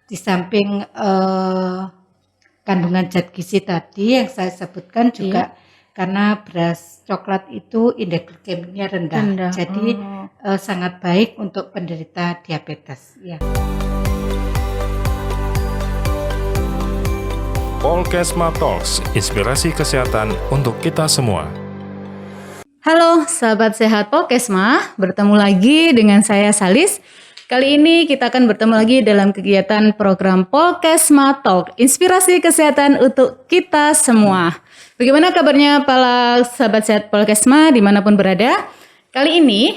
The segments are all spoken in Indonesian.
Di samping kandungan zat gizi tadi yang saya sebutkan juga karena beras coklat itu indeks glikemiknya rendah. Jadi sangat baik untuk penderita diabetes. Ya. Polkesma Talks, inspirasi kesehatan untuk kita semua. Halo sahabat sehat Polkesma, bertemu lagi dengan saya Salis. Kali ini kita akan bertemu lagi dalam kegiatan program Polkesma Talk, inspirasi kesehatan untuk kita semua. Bagaimana kabarnya para sahabat sehat Polkesma dimanapun berada? Kali ini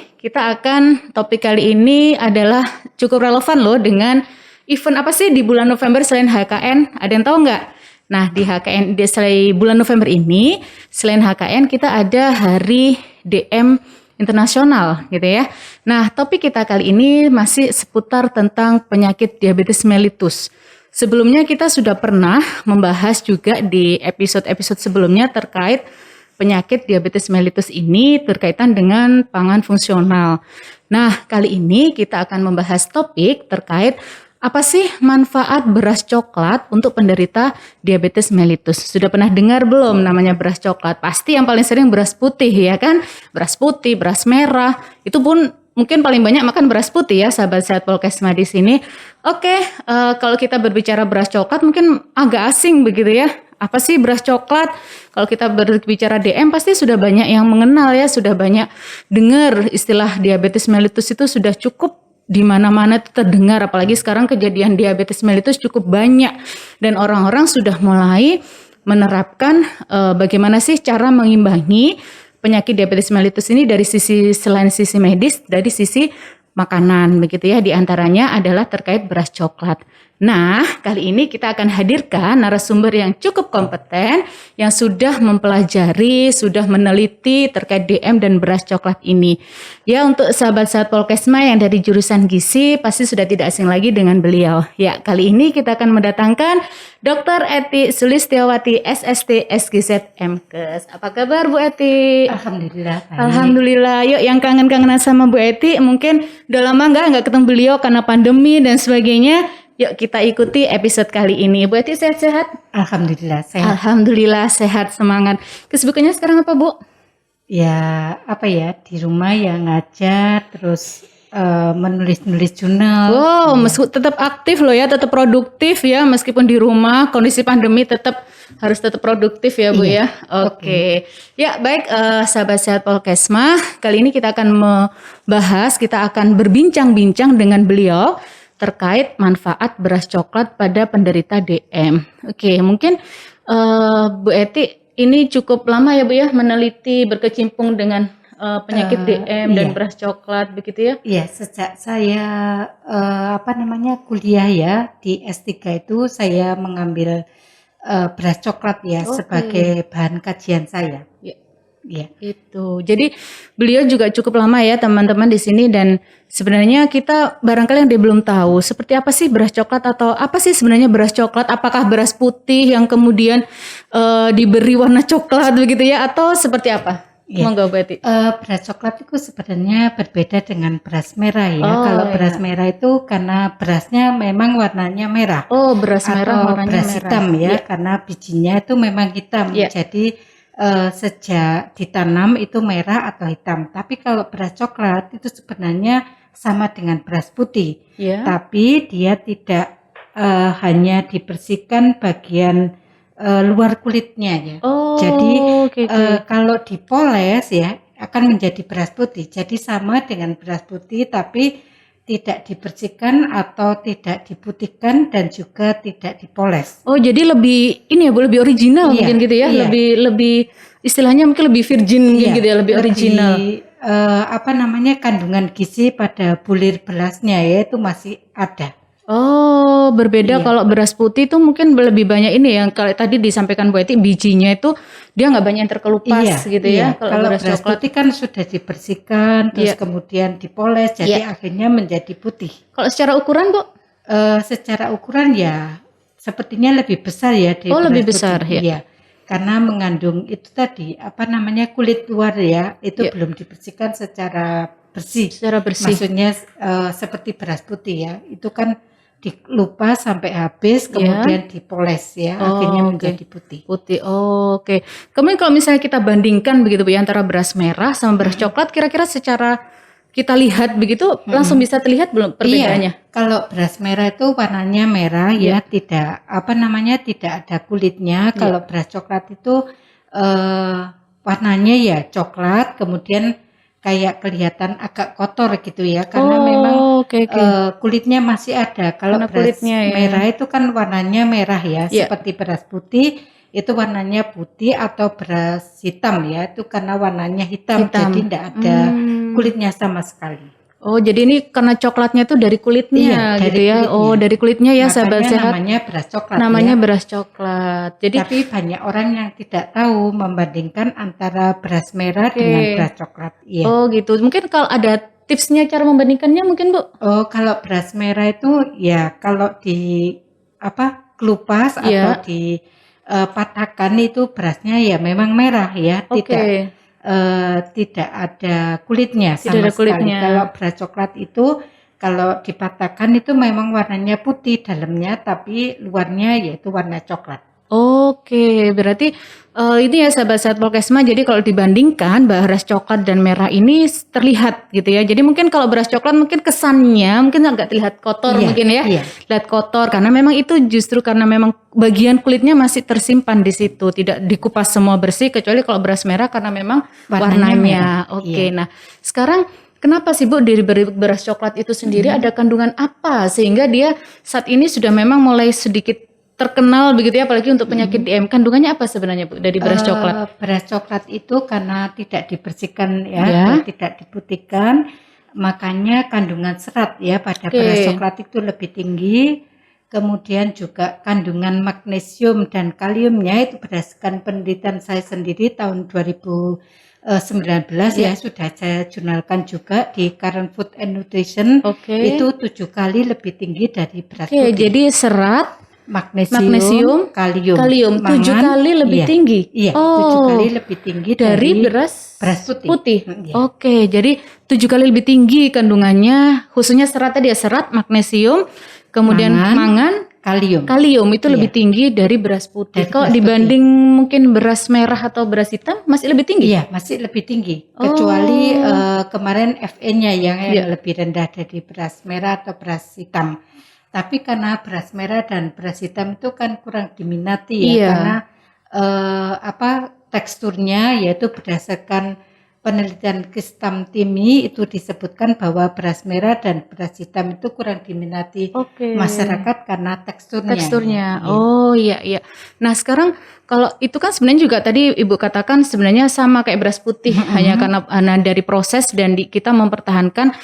topik kali ini adalah cukup relevan loh dengan event apa sih di bulan November selain HKN? Ada yang tahu nggak? Nah di HKN selain bulan November ini, selain HKN kita ada Hari DM Internasional gitu ya. Nah topik kita kali ini masih seputar tentang penyakit diabetes mellitus. Sebelumnya kita sudah pernah membahas juga di episode-episode sebelumnya terkait penyakit diabetes mellitus ini berkaitan dengan pangan fungsional. Nah kali ini kita akan membahas topik terkait apa sih manfaat beras coklat untuk penderita diabetes mellitus? Sudah pernah dengar belum namanya beras coklat? Pasti yang paling sering beras putih ya kan? Beras putih, beras merah, itu pun mungkin paling banyak makan beras putih ya sahabat sehat Polkesma di sini. Oke, kalau kita berbicara beras coklat mungkin agak asing begitu ya. Apa sih beras coklat? Kalau kita berbicara DM pasti sudah banyak yang mengenal ya, sudah banyak dengar istilah diabetes mellitus itu sudah cukup di mana-mana terdengar, apalagi sekarang kejadian diabetes mellitus cukup banyak dan orang-orang sudah mulai menerapkan bagaimana sih cara mengimbangi penyakit diabetes mellitus ini dari sisi selain sisi medis, dari sisi makanan begitu ya, diantaranya adalah terkait beras coklat. Nah, kali ini kita akan hadirkan narasumber yang cukup kompeten, yang sudah mempelajari, sudah meneliti terkait DM dan beras coklat ini. Ya, untuk sahabat-sahabat Polkesma yang dari jurusan gizi, pasti sudah tidak asing lagi dengan beliau. Ya, kali ini kita akan mendatangkan Dr. Eti Sulistiawati, SST, SGZ, MKes. Apa kabar Bu Eti? Alhamdulillah. Baik. Alhamdulillah. Yuk yang kangen-kangenan sama Bu Eti, mungkin udah lama nggak ketemu beliau karena pandemi dan sebagainya. Yuk kita ikuti episode kali ini. Bu Eti sehat-sehat? Alhamdulillah sehat. Alhamdulillah sehat, semangat. Kesibukannya sekarang apa Bu? Ya apa ya, di rumah ya ngajar, terus menulis-nulis jurnal. Wow, tetap aktif loh ya, tetap produktif ya, meskipun di rumah kondisi pandemi harus tetap produktif ya Bu ya. Oke. Ya baik sahabat sehat Polkesma, kali ini kita akan kita akan berbincang-bincang dengan beliau terkait manfaat beras coklat pada penderita DM. Oke, mungkin Bu Eti ini cukup lama ya Bu ya meneliti berkecimpung dengan penyakit DM dan beras coklat begitu ya? Iya, sejak saya kuliah ya di S3 itu saya mengambil beras coklat ya sebagai bahan kajian saya. Iya. Itu. Jadi beliau juga cukup lama ya teman-teman di sini, dan sebenarnya kita barangkali yang dia belum tahu seperti apa sih beras coklat, atau apa sih sebenarnya beras coklat? Apakah beras putih yang kemudian diberi warna coklat begitu ya, atau seperti apa? Ya. Monggo Bu Eti. Beras coklat itu sebenarnya berbeda dengan beras merah ya. Kalau beras merah itu karena berasnya memang warnanya merah. Oh, beras merah warnanya beras merah. hitam ya, karena bijinya itu memang hitam. Jadi sejak ditanam itu merah atau hitam. Tapi kalau beras coklat itu sebenarnya sama dengan beras putih. Tapi dia tidak hanya dibersihkan bagian luar kulitnya ya. Jadi kalau dipoles ya akan menjadi beras putih. Jadi sama dengan beras putih tapi tidak dibersihkan atau tidak diputihkan dan juga tidak dipoles. Oh, jadi lebih ini ya Bu, lebih original mungkin gitu ya. Lebih istilahnya mungkin lebih virgin gitu ya, lebih original. Kandungan gizi pada bulir berasnya ya itu masih ada. Oh, berbeda kalau beras putih itu mungkin lebih banyak ini yang kalau tadi disampaikan Bu Eti, bijinya itu dia nggak banyak yang terkelupas gitu ya. Kalau beras putih kan sudah dibersihkan terus kemudian dipoles jadi akhirnya menjadi putih. Kalau secara ukuran Bu? Secara ukuran ya sepertinya lebih besar ya dari beras lebih putih. besar ya. Iya. Karena mengandung itu tadi kulit luar ya itu belum dibersihkan secara bersih. Secara bersih. Maksudnya seperti beras putih ya itu kan dilupas sampai habis, kemudian dipoles ya, akhirnya menjadi putih. Putih. Oke. Kemudian kalau misalnya kita bandingkan begitu Bu ya, antara beras merah sama beras coklat, kira-kira secara kita lihat begitu langsung bisa terlihat belum perbedaannya? Iya, kalau beras merah itu warnanya merah ya, tidak tidak ada kulitnya. Kalau beras coklat itu warnanya ya coklat, kemudian kayak kelihatan agak kotor gitu ya, karena memang kulitnya masih ada. Kalau beras merah itu kan warnanya merah ya, seperti beras putih itu warnanya putih, atau beras hitam ya, itu karena warnanya hitam. Jadi tidak ada kulitnya sama sekali. Oh, jadi ini karena coklatnya itu dari kulitnya gitu ya. Kulitnya. Oh, dari kulitnya ya, sahabat sehat. Namanya beras coklat. Namanya beras coklat. Jadi tapi banyak orang yang tidak tahu membandingkan antara beras merah dengan beras coklat. Iya. Oh, gitu. Mungkin kalau ada tipsnya cara membandingkannya mungkin, Bu? Oh, kalau beras merah itu ya kalau di kelupas atau di patahkan itu berasnya ya memang merah ya, tidak ada kulitnya sama sekali. Kalau beras coklat itu kalau dipatahkan itu memang warnanya putih dalamnya, tapi luarnya yaitu warna coklat. Oke, berarti ini ya sahabat-sahabat Polkesma, jadi kalau dibandingkan beras coklat dan merah ini terlihat gitu ya. Jadi mungkin kalau beras coklat mungkin kesannya mungkin agak terlihat kotor mungkin ya. Lihat kotor karena memang itu justru karena memang bagian kulitnya masih tersimpan di situ, tidak dikupas semua bersih, kecuali kalau beras merah karena memang warnanya. Oke, nah sekarang kenapa sih Bu dari beras coklat itu sendiri ada kandungan apa sehingga dia saat ini sudah memang mulai sedikit terkenal begitu ya, apalagi untuk penyakit DM. Kandungannya apa sebenarnya Bu dari beras coklat? Beras coklat itu karena tidak dibersihkan ya, tidak diputihkan, makanya kandungan serat ya pada beras coklat itu lebih tinggi. Kemudian juga kandungan magnesium dan kaliumnya itu berdasarkan penelitian saya sendiri tahun 2019 ya, sudah saya jurnalkan juga di Current Food and Nutrition. Itu 7 kali lebih tinggi dari beras putih. Jadi serat, magnesium, kalium 7 kali lebih tinggi. Iya, 7 kali lebih tinggi dari beras putih. Oke, jadi 7 kali lebih tinggi kandungannya, khususnya serat tadi ya, serat, magnesium, kemudian mangan, kalium itu lebih tinggi dari beras putih. Kalau dibanding mungkin beras merah atau beras hitam masih lebih tinggi? Iya, masih lebih tinggi. Kecuali kemarin Fe-nya yang lebih rendah dari beras merah atau beras hitam. Tapi karena beras merah dan beras hitam itu kan kurang diminati ya, karena teksturnya yaitu berdasarkan penelitian Kistamtimi itu disebutkan bahwa beras merah dan beras hitam itu kurang diminati masyarakat karena teksturnya. Oh iya. Nah sekarang kalau itu kan sebenarnya juga tadi Ibu katakan sebenarnya sama kayak beras putih, hanya karena dari proses dan kita mempertahankan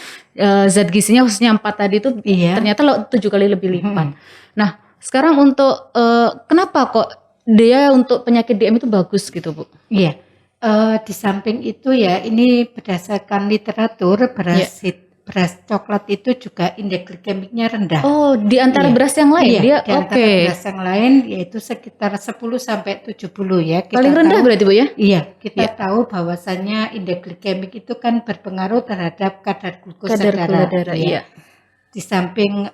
zat gizinya khususnya 4 tadi itu ternyata 7 kali lebih lipat. Nah sekarang untuk kenapa kok dia untuk penyakit DM itu bagus gitu Bu? Iya. Di samping itu ya, ini berdasarkan literatur beras coklat itu juga indeks glikemiknya rendah. Oh, di antara beras yang lain dia? Di antara beras yang lain yaitu sekitar 10 sampai 70 ya. Paling rendah berarti Bu ya? Iya, kita tahu bahwasannya indeks glikemik itu kan berpengaruh terhadap kadar glukosa darah. Di samping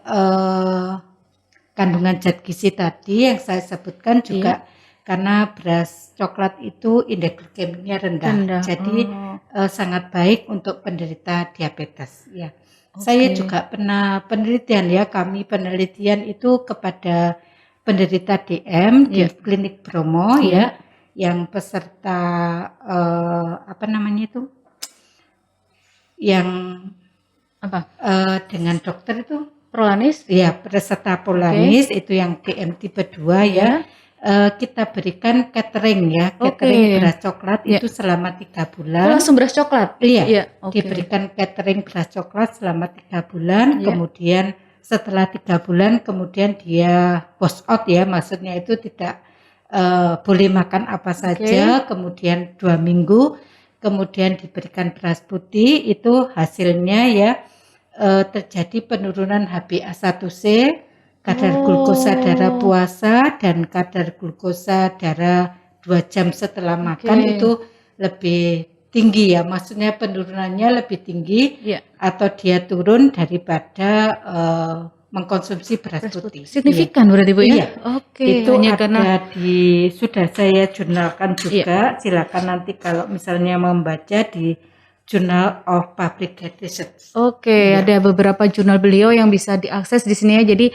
kandungan zat gizi tadi yang saya sebutkan juga karena beras coklat itu indeks glikemiknya rendah. Jadi sangat baik untuk penderita diabetes ya. Saya juga pernah kami penelitian itu kepada penderita DM di klinik Bromo ya, yang peserta dengan dokter itu Prolanis? Iya, peserta Prolanis itu yang DM tipe 2 ya. Kita berikan catering beras coklat itu selama 3 bulan. Langsung beras coklat? Iya. Diberikan catering beras coklat selama 3 bulan, kemudian setelah 3 bulan kemudian dia wash out ya, maksudnya itu tidak boleh makan apa saja, kemudian 2 minggu kemudian diberikan beras putih, itu hasilnya ya terjadi penurunan HbA1c, kadar glukosa darah puasa dan kadar glukosa darah 2 jam setelah makan itu lebih tinggi ya, maksudnya penurunannya lebih tinggi atau dia turun daripada mengkonsumsi beras putih. Signifikan berarti Bu ya? Iya. Oke, Itu hanya ada karena sudah saya jurnalkan juga. Silakan nanti kalau misalnya membaca di Journal of Public Health Research. Oke, ada beberapa jurnal beliau yang bisa diakses di sini ya. Jadi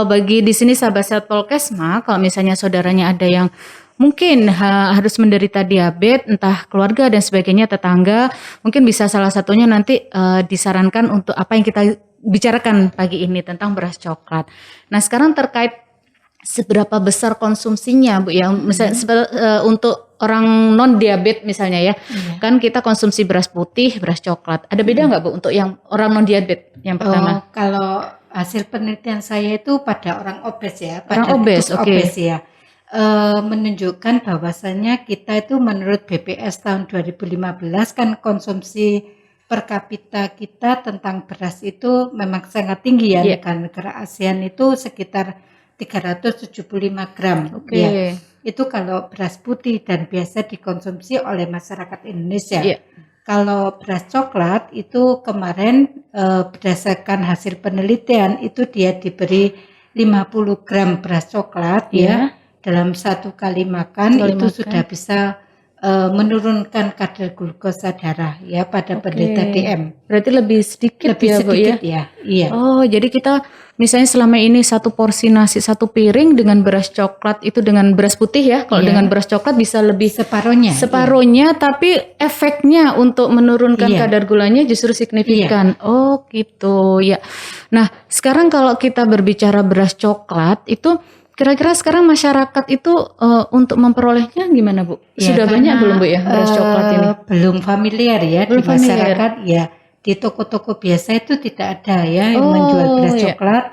bagi di sini sahabat Sehat Polkesma, kalau misalnya saudaranya ada yang mungkin harus menderita diabetes, entah keluarga dan sebagainya, tetangga, mungkin bisa salah satunya nanti disarankan untuk apa yang kita bicarakan pagi ini tentang beras coklat. Nah, sekarang terkait seberapa besar konsumsinya Bu ya, misalnya untuk orang non diabetes misalnya ya, kan kita konsumsi beras putih, beras coklat. Ada beda nggak Bu untuk yang orang non diabetes yang pertama? Kalau hasil penelitian saya itu pada orang obes ya, Orang obes, oke. obes ya, menunjukkan bahwasannya kita itu menurut BPS tahun 2015 kan konsumsi per kapita kita tentang beras itu memang sangat tinggi ya. Negara-negara ASEAN itu sekitar 375 gram. Oke. Ya. Itu kalau beras putih dan biasa dikonsumsi oleh masyarakat Indonesia. Kalau beras coklat itu kemarin berdasarkan hasil penelitian itu dia diberi 50 gram beras coklat ya dalam satu kali makan sudah bisa menurunkan kadar glukosa darah ya pada penderita DM. Berarti lebih sedikit ya Bu ya? Iya. Oh, jadi kita misalnya selama ini satu porsi nasi satu piring dengan beras coklat itu dengan beras putih ya. Kalau dengan beras coklat bisa lebih separuhnya, tapi efeknya untuk menurunkan kadar gulanya justru signifikan. Oh, gitu ya. Nah, sekarang kalau kita berbicara beras coklat itu kira-kira sekarang masyarakat itu untuk memperolehnya gimana Bu? Sudah banyak belum Bu ya beras coklat ini? Belum familiar ya di masyarakat ya. Di toko-toko biasa itu tidak ada ya yang menjual beras coklat.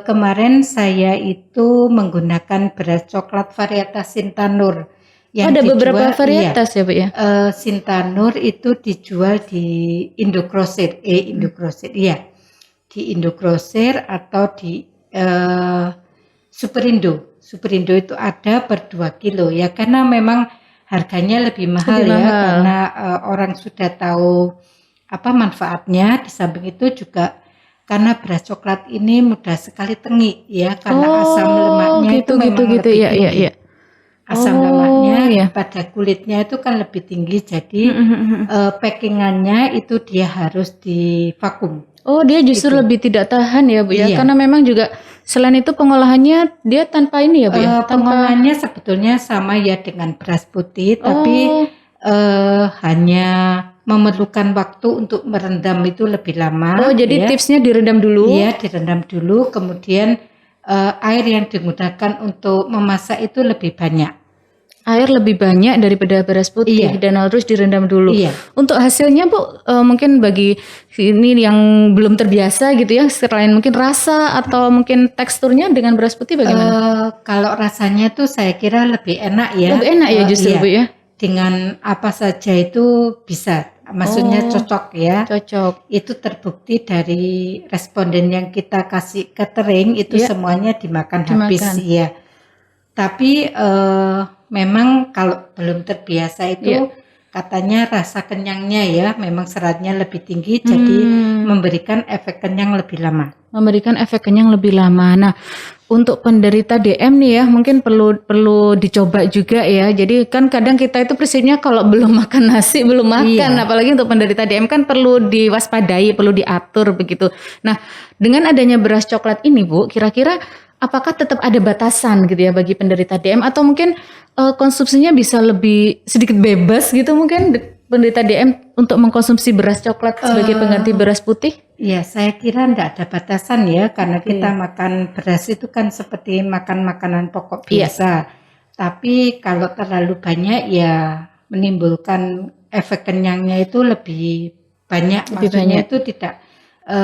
Kemarin saya itu menggunakan beras coklat varietas Sintanur. Ada beberapa varietas ya Bu ya? Sintanur itu dijual di Indogrosir, iya. Di Indogrosir atau di Superindo itu ada per 2 kilo ya, karena memang harganya lebih mahal karena orang sudah tahu apa manfaatnya. Di samping itu juga karena beras coklat ini mudah sekali tengik ya, karena asam lemaknya itu memang lebih tinggi. Asam lemaknya pada kulitnya itu kan lebih tinggi, jadi packingannya itu dia harus divakum. Oh, dia justru lebih tidak tahan ya Bu ya, karena memang juga selain itu pengolahannya dia tanpa ini ya Bu ya? Pengolahannya sebetulnya sama ya dengan beras putih, tapi hanya memerlukan waktu untuk merendam itu lebih lama. Oh, jadi tipsnya direndam dulu? Iya, direndam dulu, kemudian air yang digunakan untuk memasak itu lebih banyak. Air lebih banyak daripada beras putih dan harus direndam dulu. Untuk hasilnya Bu, mungkin bagi ini yang belum terbiasa gitu ya, selain mungkin rasa atau mungkin teksturnya dengan beras putih bagaimana? Kalau rasanya tuh saya kira lebih enak ya. Lebih enak ya justru Bu ya? Dengan apa saja itu bisa, maksudnya cocok ya. Cocok. Itu terbukti dari responden yang kita kasih catering itu semuanya dimakan habis ya. Tapi memang kalau belum terbiasa itu katanya rasa kenyangnya ya memang seratnya lebih tinggi, jadi memberikan efek kenyang lebih lama. Memberikan efek kenyang lebih lama. Nah, untuk penderita DM nih ya mungkin perlu dicoba juga ya. Jadi kan kadang kita itu prinsipnya kalau belum makan nasi belum makan, apalagi untuk penderita DM kan perlu diwaspadai, perlu diatur begitu. Nah, dengan adanya beras coklat ini Bu, kira-kira apakah tetap ada batasan gitu ya bagi penderita DM, atau mungkin konsumsinya bisa lebih sedikit bebas gitu mungkin penderita DM untuk mengkonsumsi beras coklat sebagai pengganti beras putih? Ya, saya kira enggak ada batasan ya, karena kita makan beras itu kan seperti makan makanan pokok biasa. Tapi kalau terlalu banyak ya menimbulkan efek kenyangnya itu lebih banyak. Maksudnya itu tidak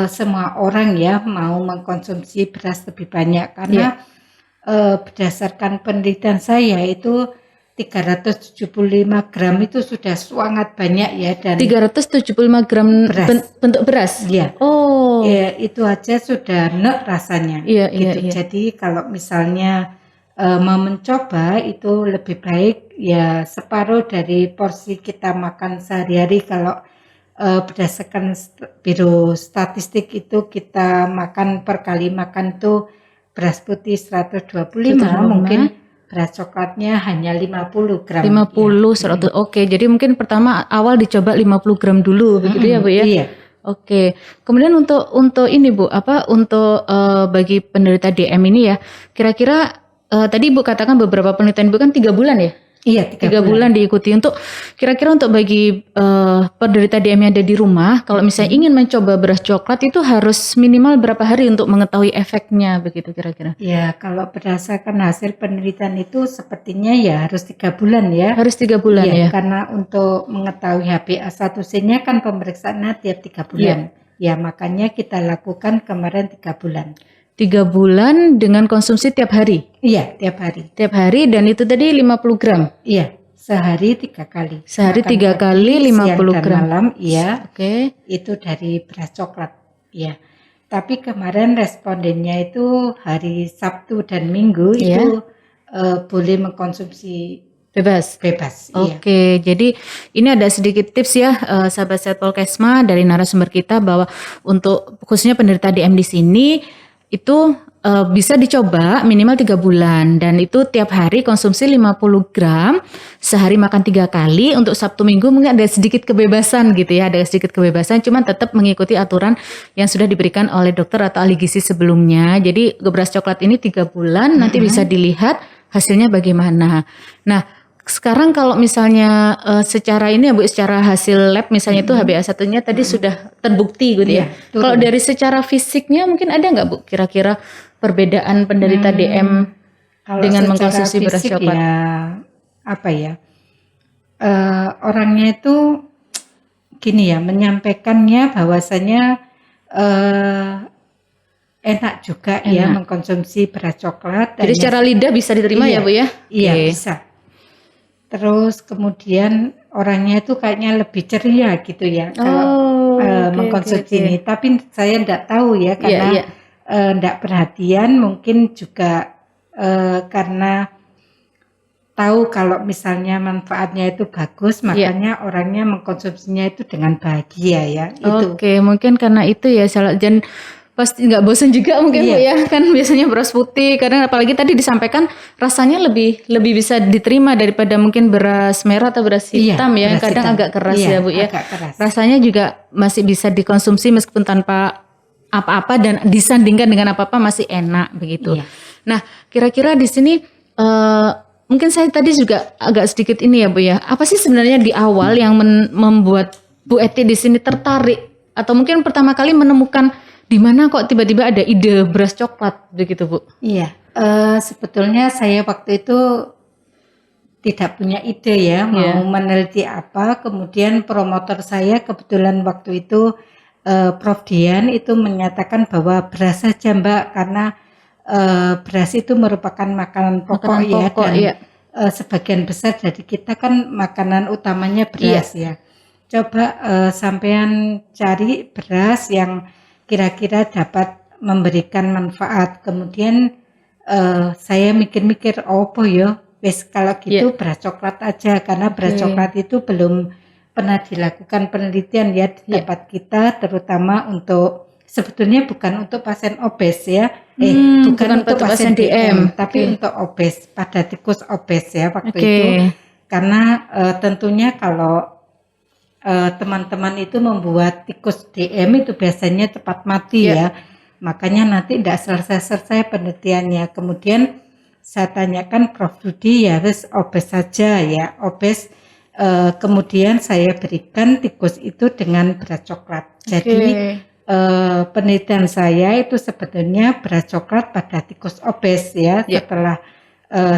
semua orang ya mau mengkonsumsi beras lebih banyak, karena berdasarkan penelitian saya itu 375 gram itu sudah sangat banyak ya. Dan 375 gram bentuk beras? Iya. Oh. Ya, itu aja sudah enak rasanya. Gitu. Jadi kalau misalnya mau mencoba itu lebih baik ya separuh dari porsi kita makan sehari-hari. Kalau berdasarkan Biro Statistik itu kita makan per kali makan tuh beras putih 125, mungkin beras coklatnya hanya 50 gram. 50, 100. Oke, jadi mungkin pertama awal dicoba 50 gram dulu, begitu ya Bu ya? Iya. Oke, kemudian untuk ini Bu, untuk bagi penderita DM ini ya, kira-kira tadi Ibu katakan beberapa penelitian Ibu kan 3 bulan ya? Iya, 3 bulan diikuti. Kira-kira untuk bagi penderita DM yang ada di rumah, kalau misalnya ingin mencoba beras coklat itu harus minimal berapa hari untuk mengetahui efeknya begitu kira-kira? Ya, kalau berdasarkan hasil penelitian itu sepertinya ya harus 3 bulan ya. Harus 3 bulan ya? Karena untuk mengetahui HbA1c-nya kan pemeriksaannya tiap 3 bulan. Ya, makanya kita lakukan kemarin 3 bulan. 3 bulan dengan konsumsi tiap hari? Iya, tiap hari. Tiap hari dan itu tadi 50 gram? Iya, sehari 3 kali. Sehari 3 kali 50 siang dan gram? malam, iya. Oke. Itu dari beras coklat, iya. Tapi kemarin respondennya itu hari Sabtu dan Minggu itu boleh mengkonsumsi bebas. Oke, jadi ini ada sedikit tips ya, sahabat Sehat Polkesma dari narasumber kita bahwa untuk khususnya penderita DM di sini itu bisa dicoba minimal 3 bulan dan itu tiap hari konsumsi 50 gram, sehari makan 3 kali. Untuk Sabtu Minggu mungkin ada sedikit kebebasan gitu ya, ada sedikit kebebasan, cuman tetap mengikuti aturan yang sudah diberikan oleh dokter atau ahli gizi sebelumnya. Jadi beras coklat ini 3 bulan, nanti bisa dilihat hasilnya bagaimana. Nah, sekarang kalau misalnya secara ini ya Bu, secara hasil lab misalnya itu HbA1-nya tadi sudah terbukti gitu ya. Kalau dari secara fisiknya mungkin ada nggak Bu kira-kira perbedaan penderita DM dengan mengkonsumsi beras coklat? Ya, apa ya? Orangnya itu gini ya, menyampaikannya bahwasanya enak juga ya mengkonsumsi beras coklat. Jadi secara lidah bisa diterima ya Bu ya? Iya, bisa. Terus kemudian orangnya itu kayaknya lebih ceria gitu ya kalau mengkonsumsi ini. Tapi saya enggak tahu ya karena enggak perhatian, mungkin juga karena tahu kalau misalnya manfaatnya itu bagus, makanya orangnya mengkonsumsinya itu dengan bahagia ya. Oke, mungkin karena itu ya salah dan pasti nggak bosan juga mungkin Bu ya, kan biasanya beras putih karena apalagi tadi disampaikan rasanya lebih bisa diterima daripada mungkin beras merah atau beras hitam ya, kadang agak keras ya Bu ya. Rasanya juga masih bisa dikonsumsi meskipun tanpa apa-apa dan disandingkan dengan apa-apa masih enak begitu. Nah, kira-kira di sini mungkin saya tadi juga agak sedikit ini ya Bu ya. Apa sih sebenarnya di awal yang membuat Bu Eti di sini tertarik atau mungkin pertama kali menemukan di mana kok tiba-tiba ada ide beras coklat begitu Bu? Iya, sebetulnya saya waktu itu tidak punya ide ya mau meneliti apa. Kemudian promotor saya kebetulan waktu itu Prof Dian itu menyatakan bahwa beras saja Mbak, karena beras itu merupakan makanan pokok dan sebagian besar dari kita kan makanan utamanya beras ya. Coba sampean cari beras yang kira-kira dapat memberikan manfaat. Kemudian saya mikir-mikir, wes kalau gitu beras coklat aja, karena beras coklat itu belum pernah dilakukan penelitian ya di tempat kita, terutama untuk sebetulnya bukan untuk pasien obes ya, bukan untuk pasien DM, tapi untuk obes, pada tikus obes ya waktu itu, karena tentunya kalau teman-teman itu membuat tikus DM itu biasanya cepat mati ya, makanya nanti tidak selesai penelitiannya. Kemudian saya tanyakan Prof Dudi, ya harus obes saja ya, obes. Kemudian saya berikan tikus itu dengan beras coklat. Jadi penelitian saya itu sebetulnya beras coklat pada tikus obes ya. Setelah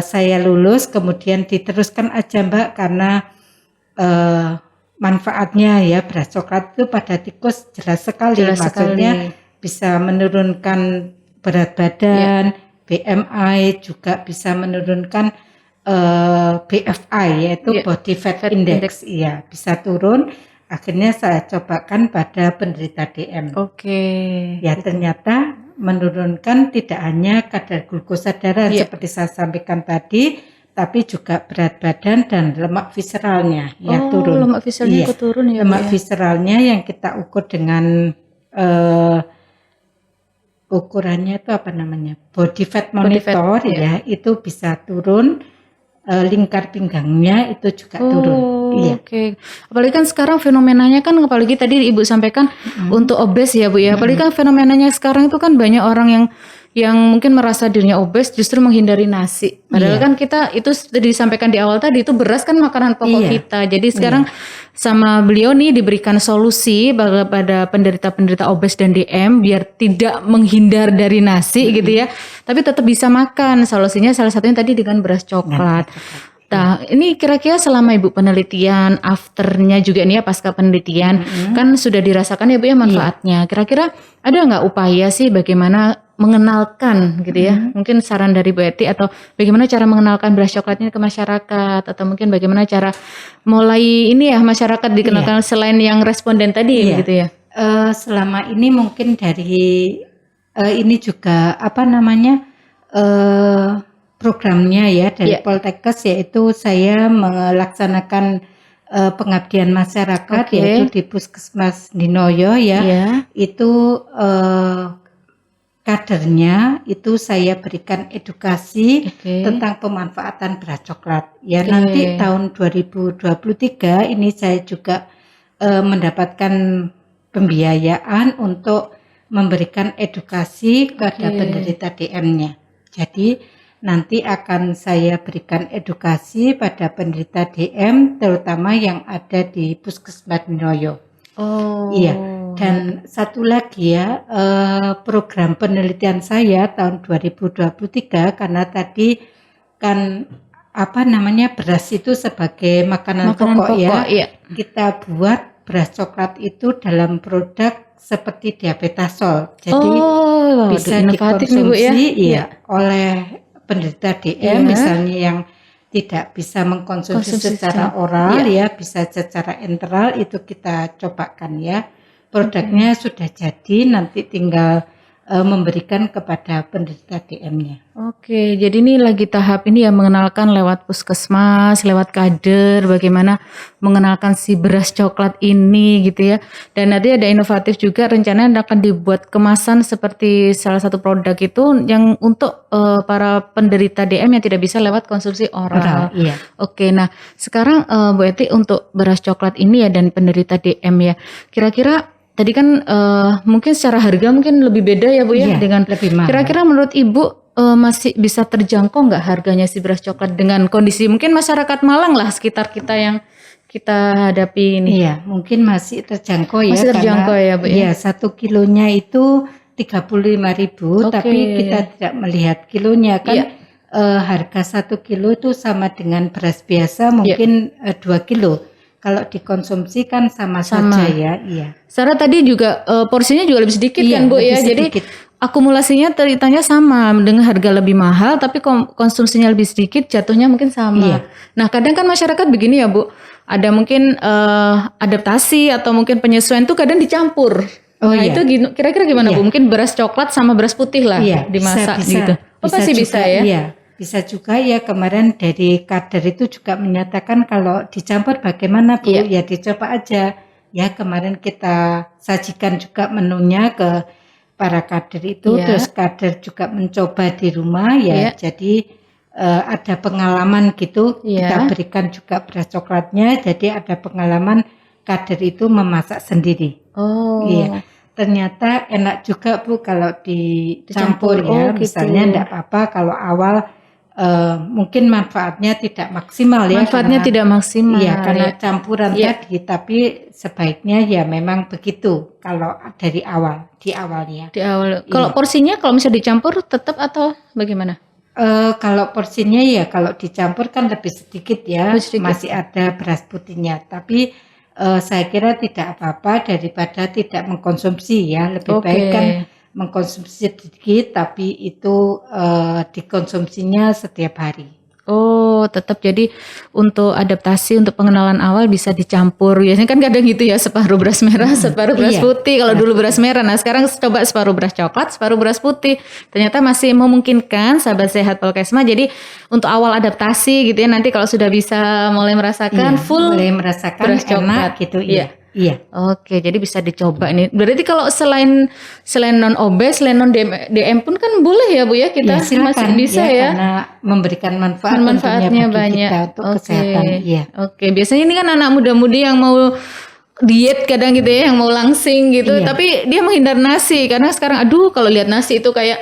saya lulus kemudian diteruskan aja Mbak, karena manfaatnya ya beras coklat itu pada tikus jelas sekali. Maksudnya bisa menurunkan berat badan, BMI, juga bisa menurunkan BFI yaitu Body Fat Index, iya bisa turun. Akhirnya saya cobakan pada penderita DM. Ya ternyata menurunkan tidak hanya kadar glukosa darah seperti saya sampaikan tadi, tapi juga berat badan dan lemak visceralnya ya turun. Lemak visceralnya Iya. turun ya, Bu, Lemak ya? visceralnya yang kita ukur dengan ukurannya itu apa namanya? Body fat Body fat, monitor iya. ya, itu bisa turun, lingkar pinggangnya itu juga turun. Iya. Oke. Apalagi kan sekarang fenomenanya kan, apalagi tadi Ibu sampaikan untuk obes ya Bu ya. Apalagi kan fenomenanya sekarang itu kan banyak orang yang mungkin merasa dirinya obes justru menghindari nasi. Padahal Iya. kan kita itu sudah disampaikan di awal tadi, itu beras kan makanan pokok Iya. kita. Jadi sekarang sama beliau nih diberikan solusi pada penderita-penderita obes dan DM biar tidak menghindar dari nasi gitu ya. Tapi tetap bisa makan. Solusinya salah satunya tadi dengan beras coklat. Nah, ini kira-kira selama Ibu penelitian, afternya juga nih ya pasca penelitian, kan sudah dirasakan ya Bu ya manfaatnya. Kira-kira ada nggak upaya sih bagaimana mengenalkan gitu ya? Mungkin saran dari Bu Eti atau bagaimana cara mengenalkan beras coklat ini ke masyarakat, atau mungkin bagaimana cara mulai ini ya masyarakat dikenalkan selain yang responden tadi gitu ya? Selama ini mungkin dari ini juga apa namanya programnya ya dari Poltekkes, yaitu saya melaksanakan pengabdian masyarakat yaitu di Puskesmas Dinoyo ya. Itu kadernya itu saya berikan edukasi tentang pemanfaatan beras coklat. Ya nanti tahun 2023 ini saya juga mendapatkan pembiayaan untuk memberikan edukasi kepada penderita DM-nya. Jadi nanti akan saya berikan edukasi pada penderita DM terutama yang ada di Puskesmas Dinoyo. Iya. Dan satu lagi ya, program penelitian saya tahun 2023 karena tadi kan apa namanya beras itu sebagai makanan pokok ya. Kita buat beras coklat itu dalam produk seperti diabetasol. Jadi bisa dikonsumsi oleh penderita DM misalnya yang tidak bisa mengkonsumsi secara oral ya, bisa secara enteral, itu kita cobakan ya. Produknya sudah jadi, nanti tinggal memberikan kepada penderita DM-nya. Oke, jadi ini lagi tahap ini ya mengenalkan lewat puskesmas, lewat kader, bagaimana mengenalkan si beras coklat ini gitu ya. Dan nanti ada inovatif juga, rencananya akan dibuat kemasan seperti salah satu produk itu yang untuk para penderita DM yang tidak bisa lewat konsumsi oral. Iya. Oke, nah sekarang Bu Eti untuk beras coklat ini ya dan penderita DM ya, kira-kira tadi kan mungkin secara harga mungkin lebih beda ya Bu ya, dengan lebih mahal. Kira-kira menurut Ibu masih bisa terjangkau nggak harganya si beras coklat dengan kondisi mungkin masyarakat Malang lah sekitar kita yang kita hadapi ini? Iya, mungkin masih terjangkau ya. Masih terjangkau karena, ya Bu ya? 1 kilonya itu 35.000, tapi kita tidak melihat kilonya kan. Harga 1 kilo itu sama dengan beras biasa mungkin 2 kilo. Kalau dikonsumsi kan sama saja ya. Iya. Sarah tadi juga porsinya juga lebih sedikit kan Bu ya. Jadi akumulasinya ceritanya sama dengan harga lebih mahal tapi konsumsinya lebih sedikit, jatuhnya mungkin sama. Iya. Nah, kadang kan masyarakat begini ya Bu. Ada mungkin adaptasi atau mungkin penyesuaian tuh kadang dicampur. Itu kira-kira gimana Bu? Mungkin beras coklat sama beras putih lah dimasak gitu. Pasti bisa ya? Iya. Bisa juga ya, kemarin dari kader itu juga menyatakan kalau dicampur bagaimana Bu, ya dicoba aja. Ya kemarin kita sajikan juga menunya ke para kader itu, terus kader juga mencoba di rumah ya. Jadi ada pengalaman gitu, kita berikan juga beras coklatnya, jadi ada pengalaman kader itu memasak sendiri. Iya. Ternyata enak juga Bu kalau dicampur ya, misalnya enggak apa-apa kalau awal mungkin manfaatnya tidak maksimal ya. Manfaatnya tidak maksimal. Iya, karena campuran tadi, tapi sebaiknya ya memang begitu kalau dari awal, di awalnya. Di awal. Kalau porsinya kalau misalnya dicampur tetap atau bagaimana? Kalau porsinya ya kalau dicampur kan lebih sedikit ya, masih ada beras putihnya. Tapi saya kira tidak apa-apa daripada tidak mengkonsumsi ya, lebih baik kan mengkonsumsi sedikit tapi itu dikonsumsinya setiap hari. Oh, tetap jadi untuk adaptasi, untuk pengenalan awal bisa dicampur. Biasanya kan kadang gitu ya, separuh beras merah, separuh beras Iya. putih. Kalau dulu beras merah, nah sekarang coba separuh beras coklat, separuh beras putih. Ternyata masih memungkinkan, sahabat sehat Polkesma. Jadi untuk awal adaptasi gitu ya, nanti kalau sudah bisa mulai merasakan Iya, full mulai merasakan beras coklat enak gitu. Iya. Oke, jadi bisa dicoba ini. Berarti kalau selain non obes, selain non DM pun kan boleh ya Bu ya, kita Ya, silakan masih bisa ya. karena memberikan manfaat Manfaatnya tentunya bagi banyak. kita untuk kesehatan. Iya. Oke, biasanya ini kan anak muda-mudi yang mau diet kadang gitu ya, yang mau langsing gitu, Iya. tapi dia menghindar nasi karena sekarang aduh kalau lihat nasi itu kayak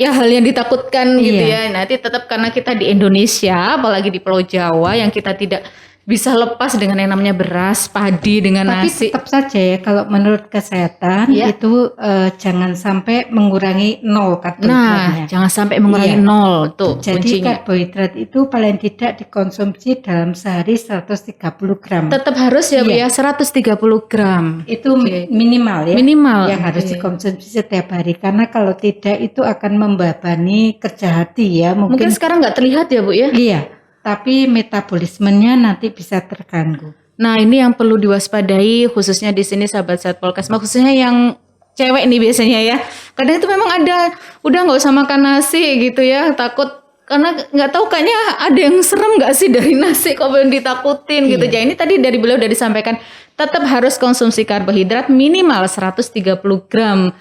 ya hal yang ditakutkan gitu Iya. ya. Nanti tetap karena kita di Indonesia, apalagi di Pulau Jawa yang kita tidak bisa lepas dengan yang namanya beras, padi dengan Tapi nasi. tetap saja ya kalau menurut kesehatan Iya. itu jangan sampai mengurangi 0 Nah, karbohidratnya. jangan sampai mengurangi Iya. nol tuh Jadi kuncinya. karbohidrat itu paling tidak dikonsumsi dalam sehari 130 gram. Tetap harus ya Bu Iya. ya 130 gram. Itu Oke. minimal ya. Minimal. Yang harus Oke. dikonsumsi setiap hari karena kalau tidak itu akan membebani kerja hati ya. Mungkin sekarang nggak terlihat ya Bu ya. Iya, tapi metabolismenya nanti bisa terganggu. Nah, ini yang perlu diwaspadai khususnya di sini sahabat sehat Polkesma, khususnya yang cewek nih biasanya ya. Kadang itu memang ada udah nggak usah makan nasi gitu ya, takut karena nggak tahu kayaknya ada yang serem nggak sih dari nasi kok belum ditakutin gitu. Iya. Jadi ini tadi dari beliau udah disampaikan tetap harus konsumsi karbohidrat minimal 130 gram.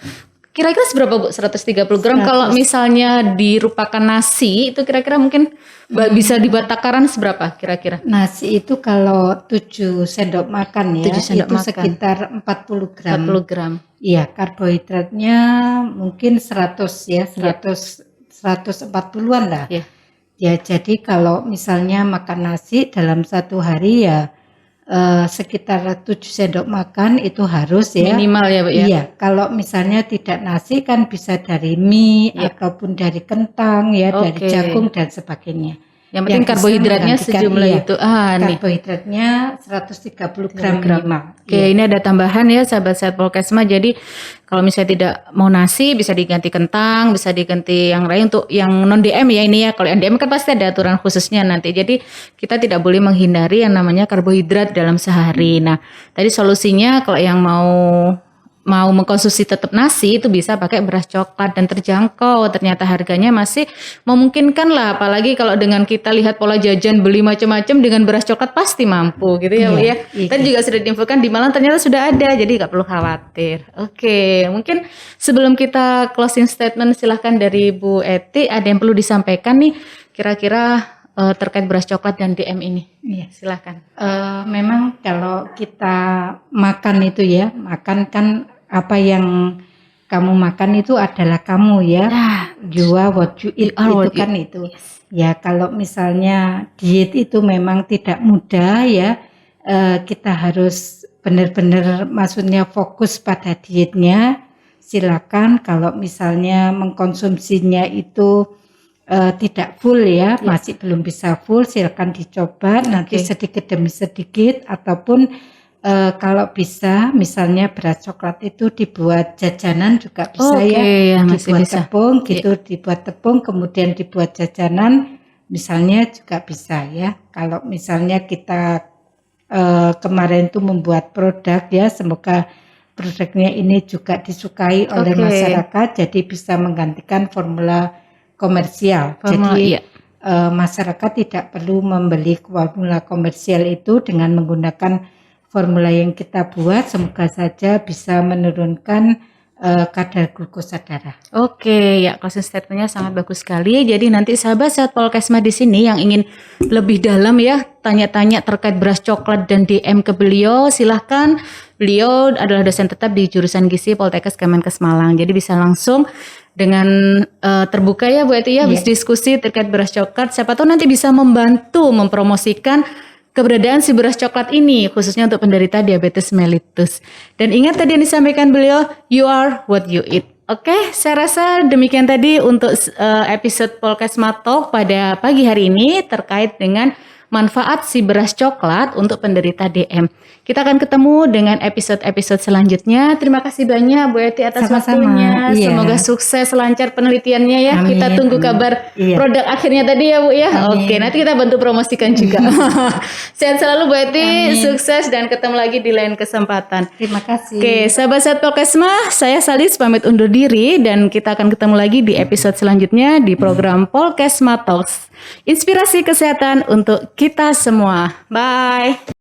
Kira-kira seberapa Bu? 130 gram 100. kalau misalnya dirupakan nasi itu kira-kira mungkin bisa dibuat takaran seberapa kira-kira? Nasi itu kalau 7 sendok makan ya, 7 sendok itu makan. sekitar 40 gram. 40 gram. Iya, karbohidratnya mungkin 100 ya, 140-an lah. Iya. Ya, jadi kalau misalnya makan nasi dalam satu hari ya sekitar 7 sendok makan itu harus ya. Minimal ya Bu ya. Iya, kalau misalnya tidak nasi kan bisa dari mie Iya. ataupun dari kentang ya, dari Oke. jagung dan sebagainya. Yang penting bisa karbohidratnya menggantikan, sejumlah iya, itu. Nih. Karbohidratnya 130 gram minimal. Oke, Iya. ini ada tambahan ya sahabat sehat Polkesma. Jadi kalau misalnya tidak mau nasi bisa diganti kentang, bisa diganti yang lain untuk yang non DM ya ini ya. Kalau yang DM kan pasti ada aturan khususnya nanti. Jadi kita tidak boleh menghindari yang namanya karbohidrat dalam sehari. Nah, tadi solusinya kalau yang mau mengkonsumsi tetap nasi itu bisa pakai beras coklat dan terjangkau, ternyata harganya masih memungkinkan lah, apalagi kalau dengan kita lihat pola jajan beli macam-macam dengan beras coklat pasti mampu gitu ya Bu ya. Iya. Tadi juga sudah diinfokan di Malang ternyata sudah ada, jadi nggak perlu khawatir. Oke, mungkin sebelum kita closing statement silahkan dari Bu Eti, ada yang perlu disampaikan nih kira-kira terkait beras coklat dan DM ini. Iya. Silahkan. Memang kalau kita makan itu ya, makan kan apa yang kamu makan itu adalah kamu ya. You are what you eat You are itu what kan itu. Ya kalau misalnya diet itu memang tidak mudah ya, kita harus benar-benar maksudnya fokus pada dietnya. Silakan kalau misalnya mengkonsumsinya itu tidak full ya, masih belum bisa full, silakan dicoba nanti sedikit demi sedikit ataupun kalau bisa misalnya beras coklat itu dibuat jajanan juga bisa ya, masih dibuat bisa. tepung gitu, dibuat tepung kemudian dibuat jajanan misalnya juga bisa ya. Kalau misalnya kita kemarin itu membuat produk ya, semoga produknya ini juga disukai oleh masyarakat, jadi bisa menggantikan formula komersial. Jadi masyarakat tidak perlu membeli formula komersial itu dengan menggunakan formula yang kita buat, semoga saja bisa menurunkan kadar glukosa darah. Oke, ya closing statementnya sangat bagus sekali. Jadi nanti sahabat sehat Polkesma di sini yang ingin lebih dalam ya tanya-tanya terkait beras coklat dan DM ke beliau, silahkan. Beliau adalah dosen tetap di jurusan gizi Poltekkes Kemenkes Malang. Jadi bisa langsung dengan terbuka ya Bu Eti ya, bisa diskusi terkait beras coklat. Siapa tahu nanti bisa membantu mempromosikan keberadaan si beras coklat ini khususnya untuk penderita diabetes mellitus. Dan ingat tadi yang disampaikan beliau, you are what you eat. Oke, saya rasa demikian tadi untuk episode Polkesma Talk pada pagi hari ini terkait dengan manfaat si beras coklat untuk penderita DM. Kita akan ketemu dengan episode-episode selanjutnya. Terima kasih banyak Bu Eti atas Sama-sama. waktunya. Iya. Semoga sukses lancar penelitiannya ya. Amin, Kita tunggu amin. kabar Iya. produk akhirnya tadi ya Bu ya. Amin. Oke, nanti kita bantu promosikan juga. Sehat selalu Bu Eti, Amin. sukses dan ketemu lagi di lain kesempatan. Terima kasih. Oke, sahabat Sehat Pokesma, saya Salis pamit undur diri dan kita akan ketemu lagi di episode selanjutnya di program Pokesma Talks. Inspirasi kesehatan untuk kita semua. Bye.